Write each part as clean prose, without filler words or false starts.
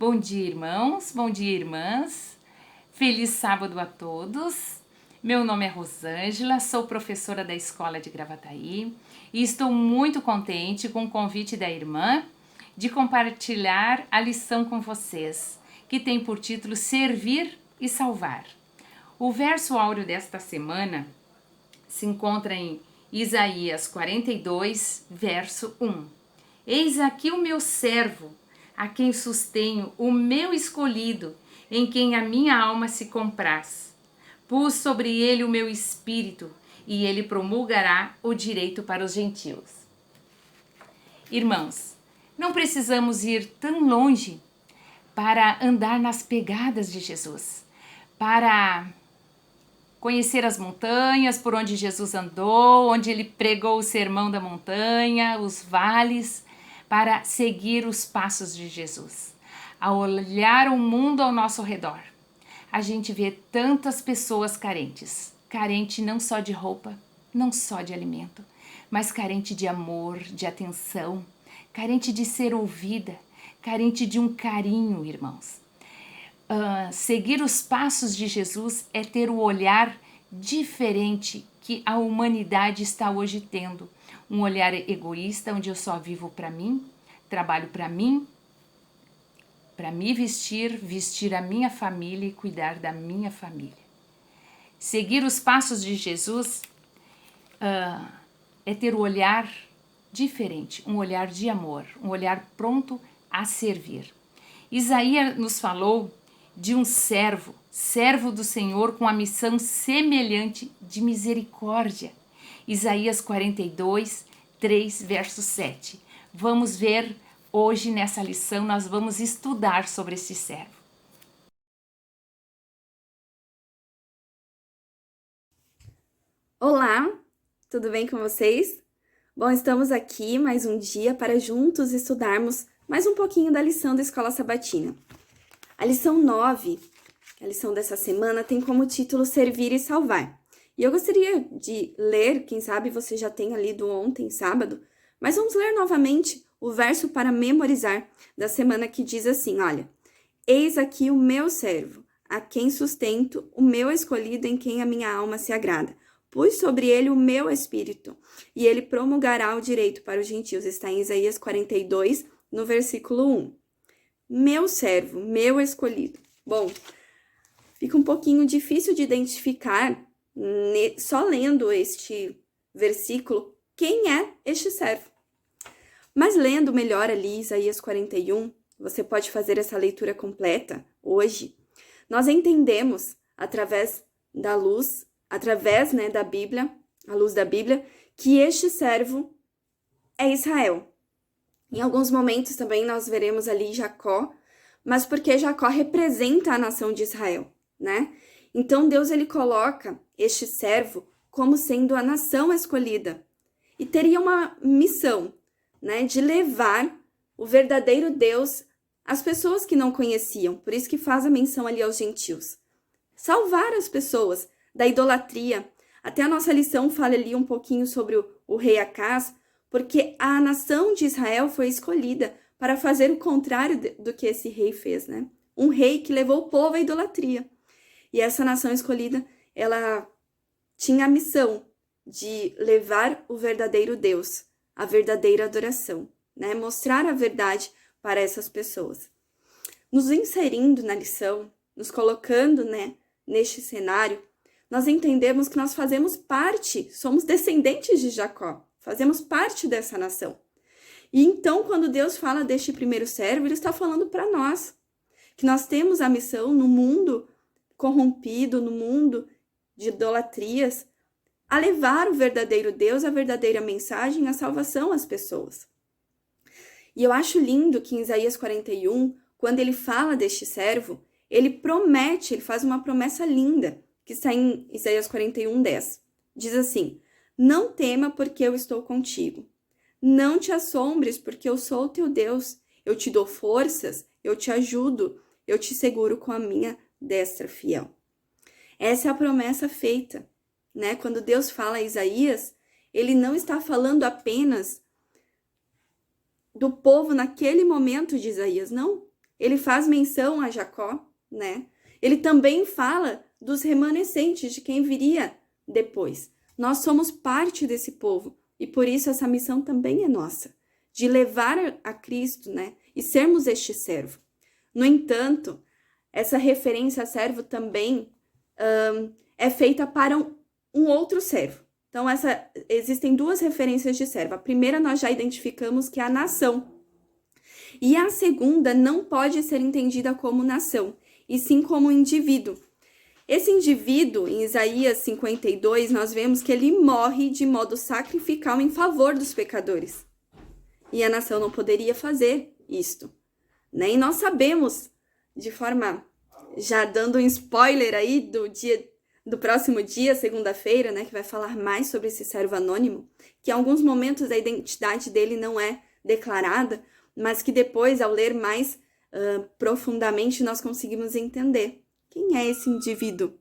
Bom dia, irmãos, bom dia, irmãs. Feliz sábado a todos. Meu nome é Rosângela, sou professora da Escola de Gravataí e estou muito contente com o convite da irmã de compartilhar a lição com vocês, que tem por título Servir e Salvar. O verso áureo desta semana se encontra em Isaías 42, verso 1. Eis aqui o meu servo, a quem sustenho, o meu escolhido, em quem a minha alma se compraz. Pus sobre ele o meu espírito, e ele promulgará o direito para os gentios. Irmãos, não precisamos ir tão longe para andar nas pegadas de Jesus, para conhecer as montanhas por onde Jesus andou, onde ele pregou o sermão da montanha, os vales, para seguir os passos de Jesus. Ao olhar o mundo ao nosso redor, a gente vê tantas pessoas carentes, carente não só de roupa, não só de alimento, mas carente de amor, de atenção, carente de ser ouvida, carente de um carinho, irmãos. Seguir os passos de Jesus é ter o olhar diferente que a humanidade está hoje tendo. Um olhar egoísta, onde eu só vivo para mim, trabalho para mim, para me vestir, vestir a minha família e cuidar da minha família. Seguir os passos de Jesus é ter o olhar diferente, um olhar de amor, um olhar pronto a servir. Isaías nos falou de um servo do Senhor com a missão semelhante de misericórdia. Isaías 42, 3, verso 7. Vamos ver hoje nessa lição, nós vamos estudar sobre esse servo. Olá, tudo bem com vocês? Bom, estamos aqui mais um dia para juntos estudarmos mais um pouquinho da lição da Escola Sabatina. A lição 9, a lição dessa semana, tem como título Servir e Salvar. E eu gostaria de ler, quem sabe você já tenha lido ontem, sábado, mas vamos ler novamente o verso para memorizar da semana que diz assim, olha, eis aqui o meu servo, a quem sustento, o meu escolhido em quem a minha alma se agrada. Pus sobre ele o meu espírito, e ele promulgará o direito para os gentios. Está em Isaías 42, no versículo 1. Meu servo, meu escolhido. Bom, fica um pouquinho difícil de identificar, só lendo este versículo, quem é este servo. Mas lendo melhor ali Isaías 41, você pode fazer essa leitura completa hoje. Nós entendemos, através da luz, através da Bíblia, a luz da Bíblia, que este servo é Israel. Em alguns momentos também nós veremos ali Jacó, mas porque Jacó representa a nação de Israel, né? Então Deus ele coloca este servo como sendo a nação escolhida e teria uma missão, né, de levar o verdadeiro Deus às pessoas que não conheciam. Por isso que faz a menção ali aos gentios. Salvar as pessoas da idolatria. Até a nossa lição fala ali um pouquinho sobre o rei Acaz, porque a nação de Israel foi escolhida para fazer o contrário do que esse rei fez, né? Um rei que levou o povo à idolatria. E essa nação escolhida, ela tinha a missão de levar o verdadeiro Deus, a verdadeira adoração, né? Mostrar a verdade para essas pessoas. Nos inserindo na lição, nos colocando, né, neste cenário, nós entendemos que nós fazemos parte, somos descendentes de Jacó, fazemos parte dessa nação. E então, quando Deus fala deste primeiro servo, ele está falando para nós, que nós temos a missão no mundo corrompido, no mundo de idolatrias, a levar o verdadeiro Deus, a verdadeira mensagem, a salvação às pessoas. E eu acho lindo que em Isaías 41, quando ele fala deste servo, ele promete, ele faz uma promessa linda, que está em Isaías 41, 10. Diz assim, não tema porque eu estou contigo. Não te assombres porque eu sou o teu Deus. Eu te dou forças, eu te ajudo, eu te seguro com a minha destra fiel. Essa é a promessa feita, né? Quando Deus fala a Isaías, ele não está falando apenas do povo naquele momento de Isaías, não. ele faz menção a Jacó, né? Ele também fala dos remanescentes, de quem viria depois. Nós somos parte desse povo e por isso essa missão também é nossa, de levar a Cristo, né? E sermos este servo. No entanto, essa referência a servo também é feita para um outro servo. Então, existem duas referências de servo. A primeira nós já identificamos, que é a nação. E a segunda não pode ser entendida como nação, e sim como indivíduo. Esse indivíduo, em Isaías 52, nós vemos que ele morre de modo sacrificial em favor dos pecadores. E a nação não poderia fazer isto. E nós sabemos, de forma, já dando um spoiler aí do próximo dia, segunda-feira, né, que vai falar mais sobre esse servo anônimo, que em alguns momentos a identidade dele não é declarada, mas que depois, ao ler mais profundamente, nós conseguimos entender quem é esse indivíduo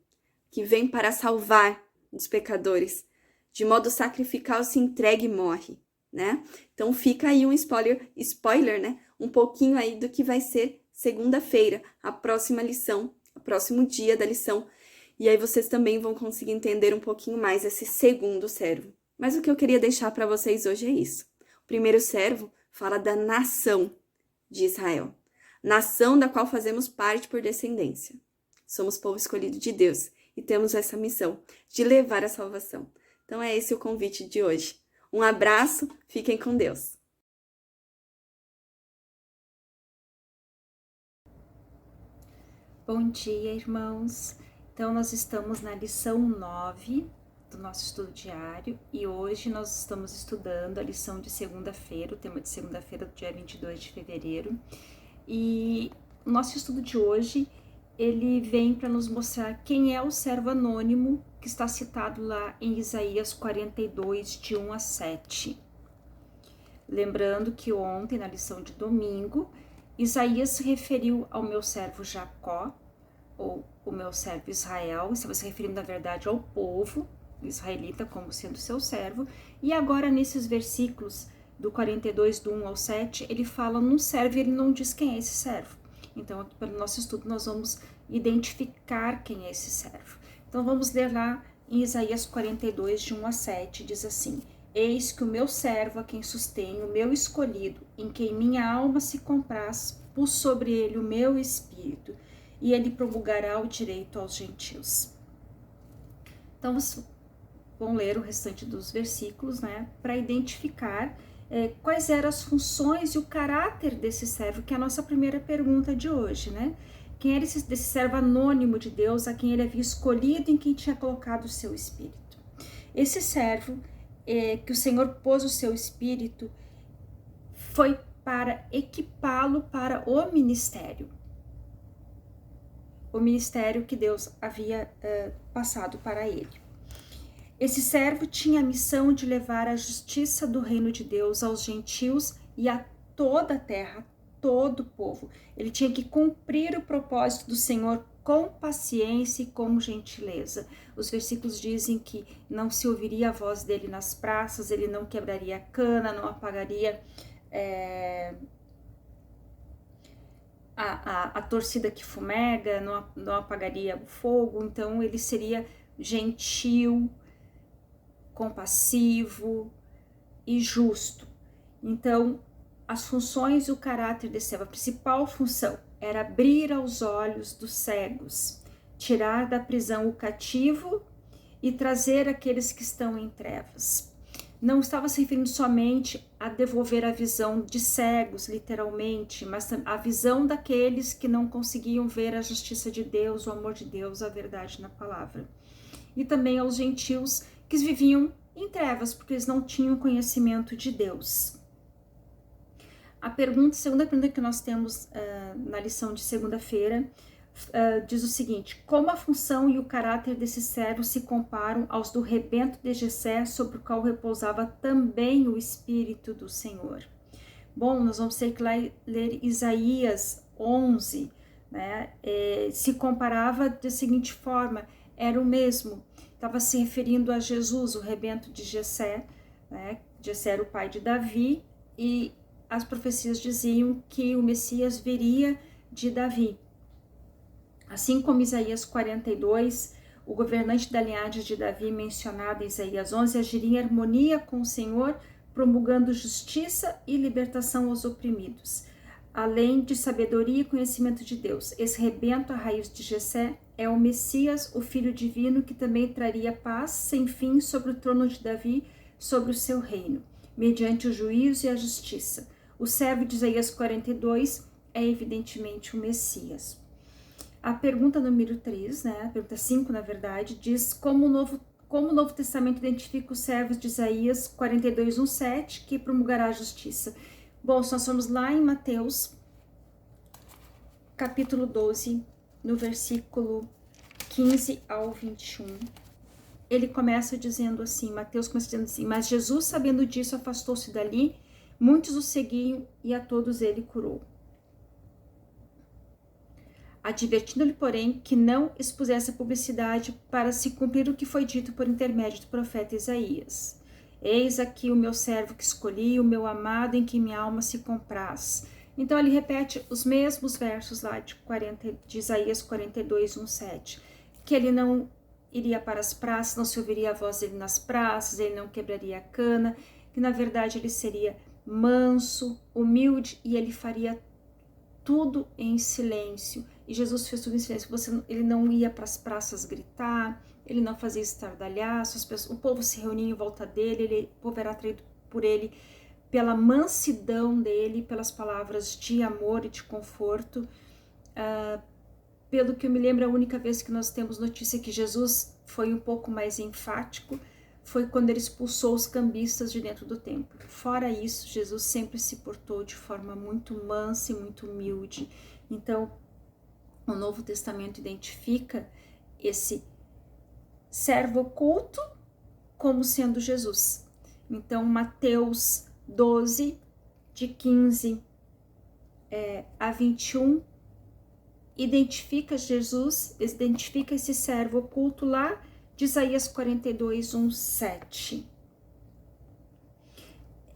que vem para salvar os pecadores. De modo sacrificial se entrega e morre, né? Então fica aí um spoiler, né? Um pouquinho aí do que vai ser segunda-feira, a próxima lição, o próximo dia da lição. E aí vocês também vão conseguir entender um pouquinho mais esse segundo servo. Mas o que eu queria deixar para vocês hoje é isso. O primeiro servo fala da nação de Israel. Nação da qual fazemos parte por descendência. Somos povo escolhido de Deus e temos essa missão de levar a salvação. Então é esse o convite de hoje. Um abraço, fiquem com Deus. Bom dia, irmãos. Então, nós estamos na lição 9 do nosso estudo diário e hoje nós estamos estudando a lição de segunda-feira, o tema de segunda-feira do dia 22 de fevereiro. E o nosso estudo de hoje, ele vem para nos mostrar quem é o servo anônimo que está citado lá em Isaías 42, de 1 a 7. Lembrando que ontem, na lição de domingo, Isaías se referiu ao meu servo Jacó, ou o meu servo Israel, estava se referindo, na verdade, ao povo israelita como sendo seu servo, e agora nesses versículos do 42, do 1 ao 7, ele fala num servo e ele não diz quem é esse servo. Então, aqui pelo nosso estudo, nós vamos identificar quem é esse servo. Então, vamos ler lá em Isaías 42, de 1 a 7, diz assim: Eis que o meu servo, a quem sustenho, o meu escolhido, em quem minha alma se compraz, pus sobre ele o meu espírito, e ele promulgará o direito aos gentios. Então, vamos ler o restante dos versículos, né, para identificar quais eram as funções e o caráter desse servo, que é a nossa primeira pergunta de hoje, né? Quem era desse servo anônimo de Deus, a quem ele havia escolhido, em quem tinha colocado o seu espírito. Esse servo, que o Senhor pôs o seu espírito, foi para equipá-lo para o ministério que Deus havia passado para ele. Esse servo tinha a missão de levar a justiça do reino de Deus aos gentios e a toda a terra, todo o povo. Ele tinha que cumprir o propósito do Senhor com paciência e com gentileza. Os versículos dizem que não se ouviria a voz dele nas praças, ele não quebraria a cana, não apagaria a torcida que fumega, não apagaria o fogo. Então ele seria gentil, compassivo e justo. Então, as funções e o caráter desse servo, a principal função era abrir aos olhos dos cegos, tirar da prisão o cativo e trazer aqueles que estão em trevas. Não estava se referindo somente a devolver a visão de cegos, literalmente, mas a visão daqueles que não conseguiam ver a justiça de Deus, o amor de Deus, a verdade na palavra. E também aos gentios que viviam em trevas, porque eles não tinham conhecimento de Deus. A segunda pergunta que nós temos na lição de segunda-feira diz o seguinte: como a função e o caráter desse servo se comparam aos do rebento de Jessé, sobre o qual repousava também o Espírito do Senhor? Bom, nós vamos ter que ler Isaías 11, né? Se comparava da seguinte forma: era o mesmo. Estava se referindo a Jesus, o rebento de Jessé, né? Jessé era o pai de Davi, e as profecias diziam que o Messias viria de Davi. Assim como Isaías 42, o governante da linhagem de Davi, mencionado em Isaías 11, agiria em harmonia com o Senhor, promulgando justiça e libertação aos oprimidos, além de sabedoria e conhecimento de Deus. Esse rebento, a raiz de Jessé, é o Messias, o Filho Divino, que também traria paz sem fim sobre o trono de Davi, sobre o seu reino, mediante o juízo e a justiça. O servo de Isaías 42 é evidentemente o Messias. A pergunta número 3, né, a pergunta 5, na verdade, diz como o Novo Testamento identifica os servos de Isaías 42, 1, 7, que promulgará a justiça. Bom, nós somos lá em Mateus, capítulo 12, no versículo 15 ao 21. Ele começa dizendo assim, Mateus começa dizendo assim: mas Jesus, sabendo disso, afastou-se dali, muitos o seguiam e a todos ele curou. Advertindo-lhe, porém, que não expusesse a publicidade para se cumprir o que foi dito por intermédio do profeta Isaías. Eis aqui o meu servo que escolhi, o meu amado em quem minha alma se compraz. Então ele repete os mesmos versos lá de Isaías 42, 1, 7. Que ele não iria para as praças, não se ouviria a voz dele nas praças, ele não quebraria a cana, que na verdade ele seria manso, humilde e ele faria tudo em silêncio. E Jesus fez tudo em silêncio. Ele não ia para as praças gritar, ele não fazia estardalhaço, o povo se reunia em volta dele, o povo era atraído por ele pela mansidão dele, pelas palavras de amor e de conforto. Pelo que eu me lembro, a única vez que nós temos notícia que Jesus foi um pouco mais enfático foi quando ele expulsou os cambistas de dentro do templo. Fora isso, Jesus sempre se portou de forma muito mansa e muito humilde. Então, o Novo Testamento identifica esse servo oculto como sendo Jesus. Então, Mateus 12, de 15 a 21, identifica Jesus, identifica esse servo oculto lá de Isaías 42, 1, 7.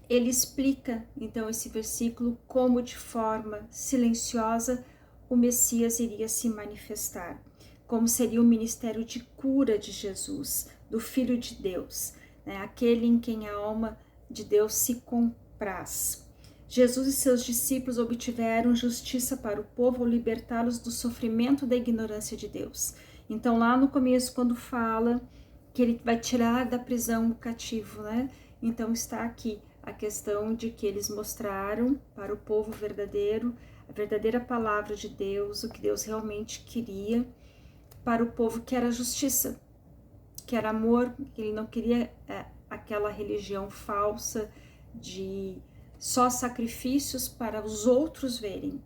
Ele explica, então, esse versículo, como de forma silenciosa o Messias iria se manifestar, como seria o ministério de cura de Jesus, do Filho de Deus, né? Aquele em quem a alma de Deus se compraz. Jesus e seus discípulos obtiveram justiça para o povo ao libertá-los do sofrimento da ignorância de Deus. Então, lá no começo, quando fala que ele vai tirar da prisão o cativo, né? Então, está aqui a questão de que eles mostraram para o povo verdadeiro, a verdadeira palavra de Deus, o que Deus realmente queria para o povo, que era justiça, que era amor, que ele não queria aquela religião falsa de só sacrifícios para os outros verem.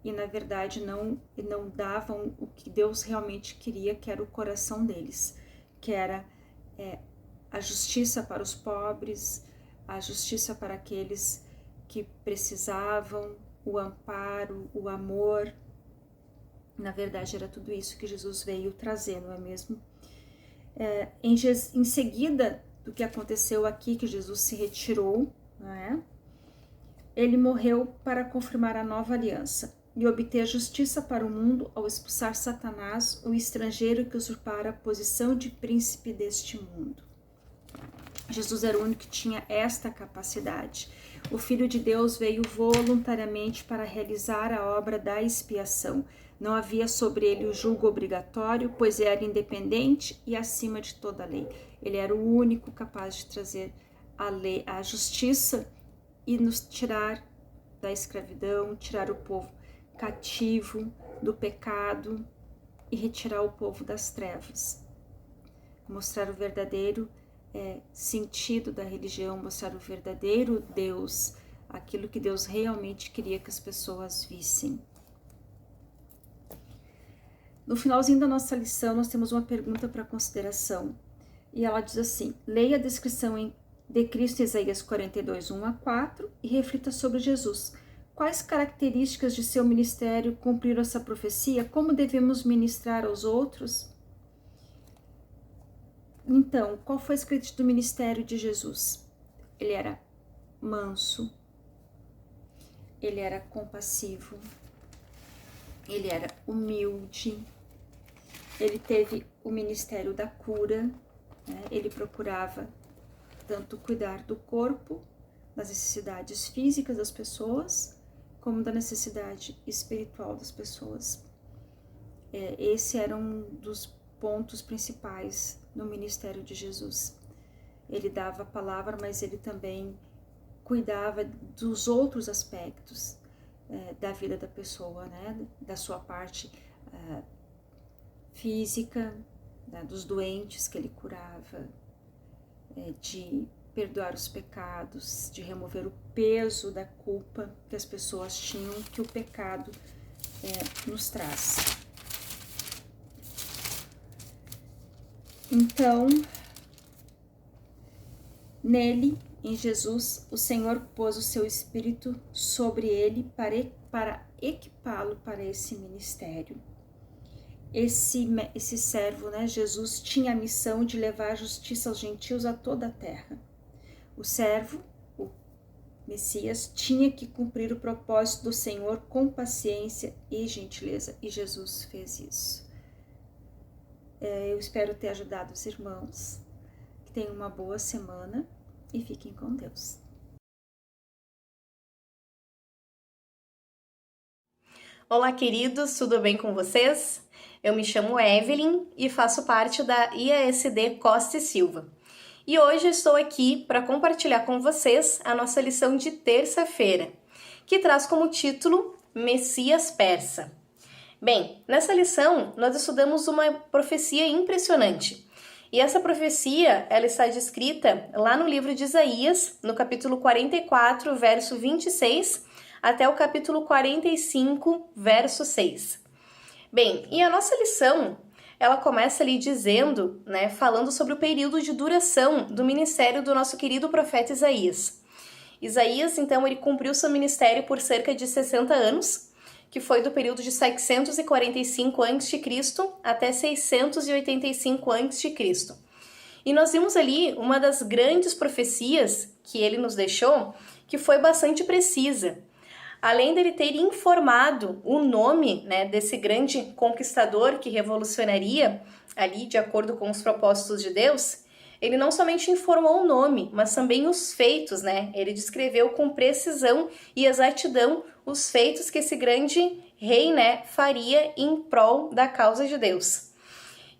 E na verdade não davam o que Deus realmente queria, que era o coração deles, que era a justiça para os pobres, a justiça para aqueles que precisavam, o amparo, o amor. Na verdade era tudo isso que Jesus veio trazer, não é mesmo? Em seguida do que aconteceu aqui, que Jesus se retirou, não é? Ele morreu para confirmar a nova aliança e obter justiça para o mundo ao expulsar Satanás, o estrangeiro que usurpara a posição de príncipe deste mundo. Jesus era o único que tinha esta capacidade. O Filho de Deus veio voluntariamente para realizar a obra da expiação. Não havia sobre ele o julgo obrigatório, pois era independente e acima de toda a lei. Ele era o único capaz de trazer a lei, a justiça, e nos tirar da escravidão, tirar o povo cativo do pecado e retirar o povo das trevas. Mostrar o verdadeiro sentido da religião, mostrar o verdadeiro Deus, aquilo que Deus realmente queria que as pessoas vissem. No finalzinho da nossa lição, nós temos uma pergunta para consideração. E ela diz assim: leia a descrição de Cristo em Isaías 42, 1 a 4 e reflita sobre Jesus. Quais características de seu ministério cumpriram essa profecia? Como devemos ministrar aos outros? Então, qual foi a escrita do ministério de Jesus? Ele era manso, ele era compassivo, ele era humilde, ele teve o ministério da cura, né? Ele procurava tanto cuidar do corpo, das necessidades físicas das pessoas, como da necessidade espiritual das pessoas. Esse era um dos pontos principais no ministério de Jesus. Ele dava a palavra, mas ele também cuidava dos outros aspectos da vida da pessoa, né? Da sua parte física, né? Dos doentes que ele curava, de perdoar os pecados, de remover o peso da culpa que as pessoas tinham, que o pecado nos traz. Então, nele, em Jesus, o Senhor pôs o seu Espírito sobre ele para equipá-lo para esse ministério. Esse servo, né, Jesus, tinha a missão de levar a justiça aos gentios a toda a terra. O servo, o Messias, tinha que cumprir o propósito do Senhor com paciência e gentileza, e Jesus fez isso. Eu espero ter ajudado os irmãos, que tenham uma boa semana e fiquem com Deus. Olá, queridos, tudo bem com vocês? Eu me chamo Evelyn e faço parte da IASD Costa e Silva. E hoje estou aqui para compartilhar com vocês a nossa lição de terça-feira, que traz como título Messias Persa. Bem, nessa lição nós estudamos uma profecia impressionante. E essa profecia, ela está descrita lá no livro de Isaías, no capítulo 44, verso 26, até o capítulo 45, verso 6. Bem, e a nossa lição, ela começa ali dizendo, né, falando sobre o período de duração do ministério do nosso querido profeta Isaías. Isaías, então, ele cumpriu seu ministério por cerca de 60 anos, que foi do período de 745 a.C. até 685 a.C. E nós vimos ali uma das grandes profecias que ele nos deixou, que foi bastante precisa. Além dele ter informado o nome, né, desse grande conquistador que revolucionaria ali de acordo com os propósitos de Deus, ele não somente informou o nome, mas também os feitos, né? Ele descreveu com precisão e exatidão os feitos que esse grande rei, né, faria em prol da causa de Deus.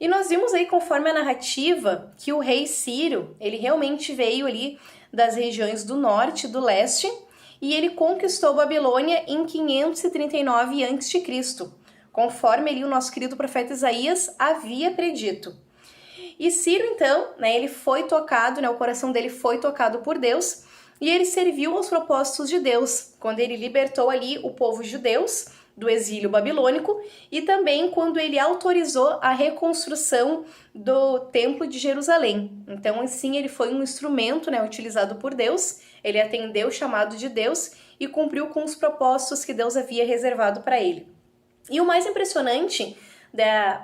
E nós vimos aí, conforme a narrativa, que o rei Ciro, ele realmente veio ali das regiões do norte e do leste, e ele conquistou Babilônia em 539 a.C., conforme ali o nosso querido profeta Isaías havia predito. E Ciro, então, né, ele foi tocado, né, o coração dele foi tocado por Deus, e ele serviu aos propósitos de Deus, quando ele libertou ali o povo judeus do exílio babilônico, e também quando ele autorizou a reconstrução do Templo de Jerusalém. Então, assim, ele foi um instrumento, né, utilizado por Deus, ele atendeu o chamado de Deus e cumpriu com os propósitos que Deus havia reservado para ele. E o mais impressionante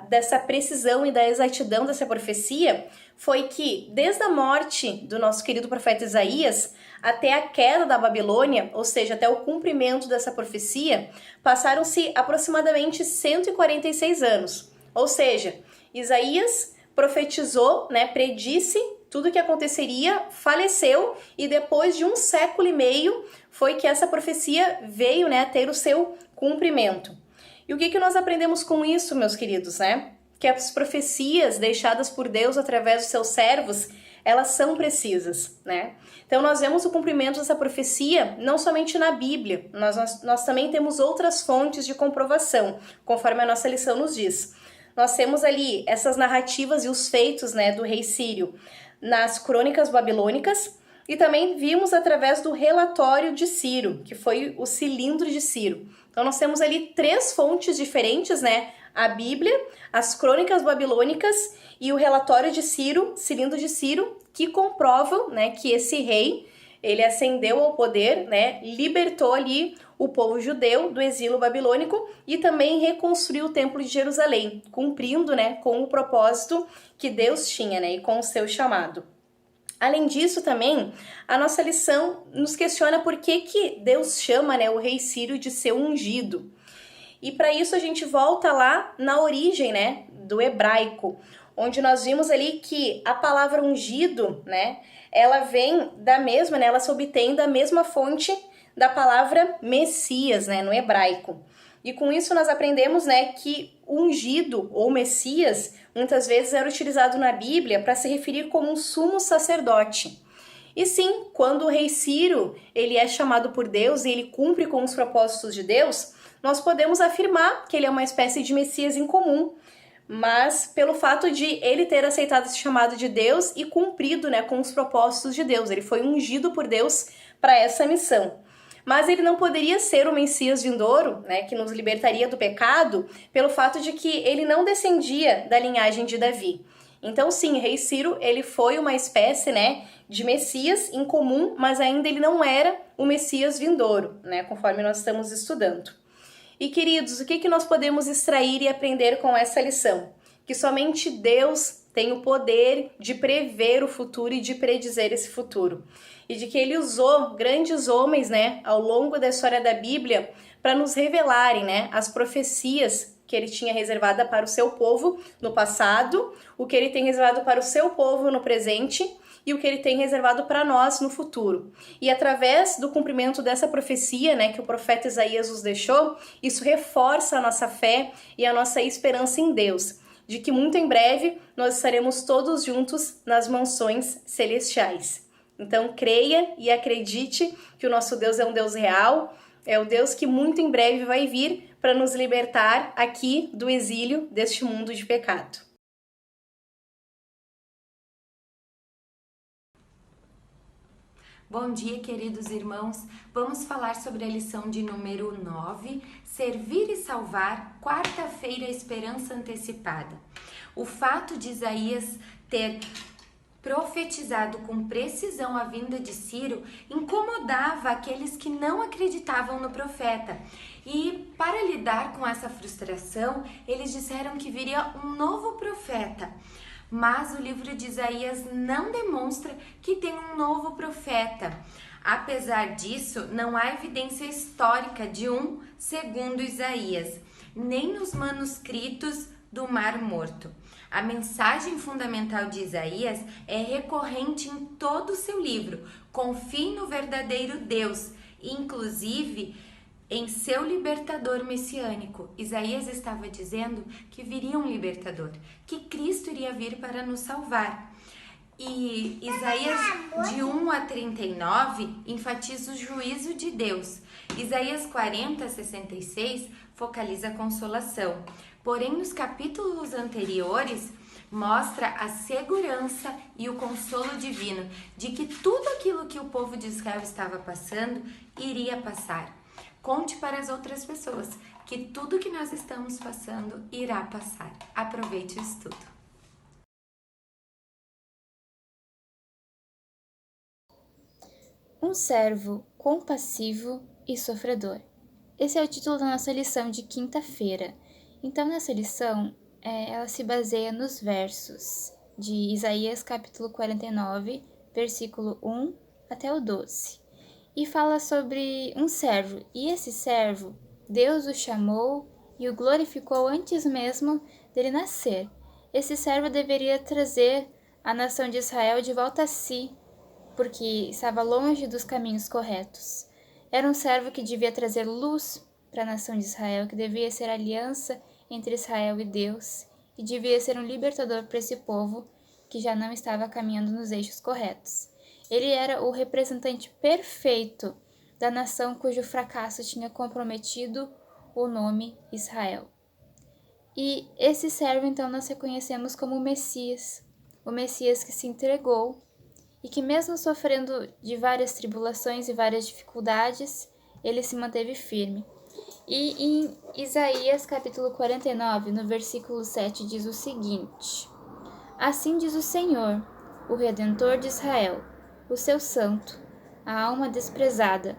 dessa precisão e da exatidão dessa profecia foi que, desde a morte do nosso querido profeta Isaías até a queda da Babilônia, ou seja, até o cumprimento dessa profecia, passaram-se aproximadamente 146 anos. Ou seja, Isaías profetizou, né, predisse tudo o que aconteceria, faleceu, e depois de 1 século e meio foi que essa profecia veio, né, a ter o seu cumprimento. E o que nós aprendemos com isso, meus queridos, né? Que as profecias deixadas por Deus através dos seus servos, elas são precisas, né? Então nós vemos o cumprimento dessa profecia não somente na Bíblia, nós também temos outras fontes de comprovação, conforme a nossa lição nos diz. Nós temos ali essas narrativas e os feitos, né, do rei Sírio nas crônicas babilônicas, e também vimos através do relatório de Ciro, que foi o cilindro de Ciro. Então nós temos ali 3 fontes diferentes, né? A Bíblia, as crônicas babilônicas e o relatório de Ciro, cilindro de Ciro, que comprovam, né, que esse rei, ele ascendeu ao poder, né, libertou ali o povo judeu do exílio babilônico e também reconstruiu o Templo de Jerusalém, cumprindo, né, com o propósito que Deus tinha, né, e com o seu chamado. Além disso, também, a nossa lição nos questiona por que Deus chama, né, o rei Ciro de seu ungido. E para isso a gente volta lá na origem, né, do hebraico, onde nós vimos ali que a palavra ungido, né, ela vem da mesma, né, ela se obtém da mesma fonte da palavra Messias, né, no hebraico. E com isso nós aprendemos, né, que ungido ou Messias muitas vezes era utilizado na Bíblia para se referir como um sumo sacerdote. E sim, quando o rei Ciro ele é chamado por Deus e ele cumpre com os propósitos de Deus, nós podemos afirmar que ele é uma espécie de Messias em comum, mas pelo fato de ele ter aceitado esse chamado de Deus e cumprido, né, com os propósitos de Deus. Ele foi ungido por Deus para essa missão. Mas ele não poderia ser o Messias vindouro, né, que nos libertaria do pecado, pelo fato de que ele não descendia da linhagem de Davi. Então sim, rei Ciro, ele foi uma espécie, né, de Messias em comum, mas ainda ele não era o Messias vindouro, né, conforme nós estamos estudando. E queridos, o que nós podemos extrair e aprender com essa lição? Que somente Deus tem o poder de prever o futuro e de predizer esse futuro. E de que ele usou grandes homens, né, ao longo da história da Bíblia para nos revelarem, né, as profecias que ele tinha reservada para o seu povo no passado, o que ele tem reservado para o seu povo no presente e o que ele tem reservado para nós no futuro. E através do cumprimento dessa profecia, né, que o profeta Isaías nos deixou, isso reforça a nossa fé e a nossa esperança em Deus, de que muito em breve nós estaremos todos juntos nas mansões celestiais. Então creia e acredite que o nosso Deus é um Deus real, é o Deus que muito em breve vai vir para nos libertar aqui do exílio deste mundo de pecado. Bom dia, queridos irmãos. Vamos falar sobre a lição de número 9, Servir e Salvar, quarta-feira, Esperança Antecipada. O fato de Isaías ter profetizado com precisão a vinda de Ciro incomodava aqueles que não acreditavam no profeta. E para lidar com essa frustração, eles disseram que viria um novo profeta. Mas o livro de Isaías não demonstra que tem um novo profeta. Apesar disso, não há evidência histórica de um segundo Isaías, nem nos manuscritos do Mar Morto. A mensagem fundamental de Isaías é recorrente em todo o seu livro. Confie no verdadeiro Deus, inclusive em seu libertador messiânico. Isaías estava dizendo que viria um libertador, que Cristo iria vir para nos salvar. E Isaías de 1 a 39 enfatiza o juízo de Deus. Isaías 40 a 66 focaliza a consolação. Porém, nos capítulos anteriores, mostra a segurança e o consolo divino de que tudo aquilo que o povo de Israel estava passando iria passar. Conte para as outras pessoas que tudo que nós estamos passando irá passar. Aproveite o estudo. Um servo compassivo e sofredor. Esse é o título da nossa lição de quinta-feira. Então, nessa lição, ela se baseia nos versos de Isaías capítulo 49, versículo 1 até o 12. E fala sobre um servo, e esse servo, Deus o chamou e o glorificou antes mesmo dele nascer. Esse servo deveria trazer a nação de Israel de volta a si, porque estava longe dos caminhos corretos. Era um servo que devia trazer luz para a nação de Israel, que devia ser a aliança entre Israel e Deus, e devia ser um libertador para esse povo que já não estava caminhando nos eixos corretos. Ele era o representante perfeito da nação cujo fracasso tinha comprometido o nome Israel. E esse servo, então, nós reconhecemos como o Messias que se entregou e que, mesmo sofrendo de várias tribulações e várias dificuldades, ele se manteve firme. E em Isaías capítulo 49, no versículo 7, diz o seguinte: Assim diz o Senhor, o Redentor de Israel, o seu santo, a alma desprezada,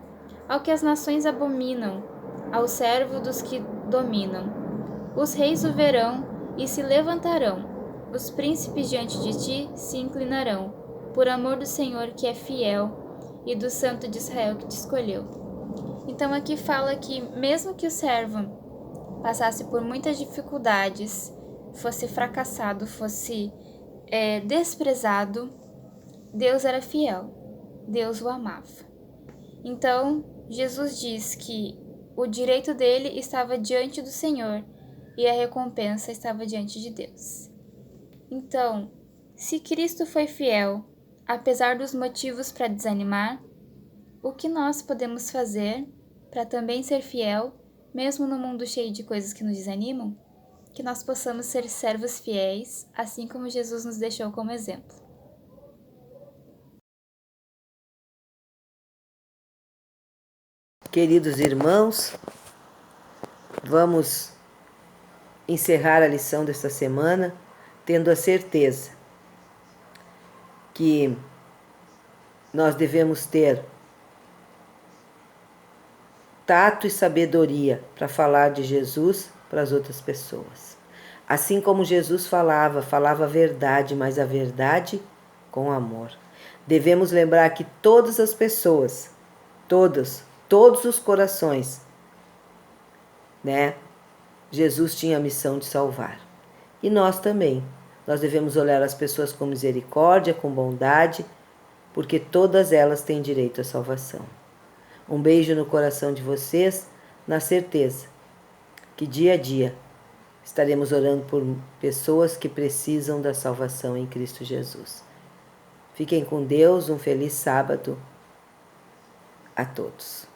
ao que as nações abominam, ao servo dos que dominam. Os reis o verão e se levantarão, os príncipes diante de ti se inclinarão, por amor do Senhor que é fiel e do Santo de Israel que te escolheu. Então aqui fala que mesmo que o servo passasse por muitas dificuldades, fosse fracassado, fosse desprezado, Deus era fiel, Deus o amava. Então, Jesus diz que o direito dele estava diante do Senhor e a recompensa estava diante de Deus. Então, se Cristo foi fiel, apesar dos motivos para desanimar, o que nós podemos fazer para também ser fiel, mesmo no mundo cheio de coisas que nos desanimam? Que nós possamos ser servos fiéis, assim como Jesus nos deixou como exemplo. Queridos irmãos, vamos encerrar a lição desta semana tendo a certeza que nós devemos ter tato e sabedoria para falar de Jesus para as outras pessoas. Assim como Jesus falava a verdade, mas a verdade com amor. Devemos lembrar que todas as pessoas, todos os corações, Jesus tinha a missão de salvar. E nós também. Nós devemos olhar as pessoas com misericórdia, com bondade, porque todas elas têm direito à salvação. Um beijo no coração de vocês, na certeza que dia a dia estaremos orando por pessoas que precisam da salvação em Cristo Jesus. Fiquem com Deus, um feliz sábado a todos.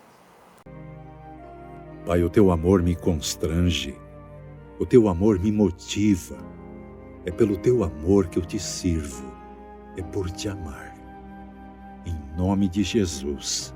Pai, o teu amor me constrange, o teu amor me motiva. É pelo teu amor que eu te sirvo, é por te amar. Em nome de Jesus.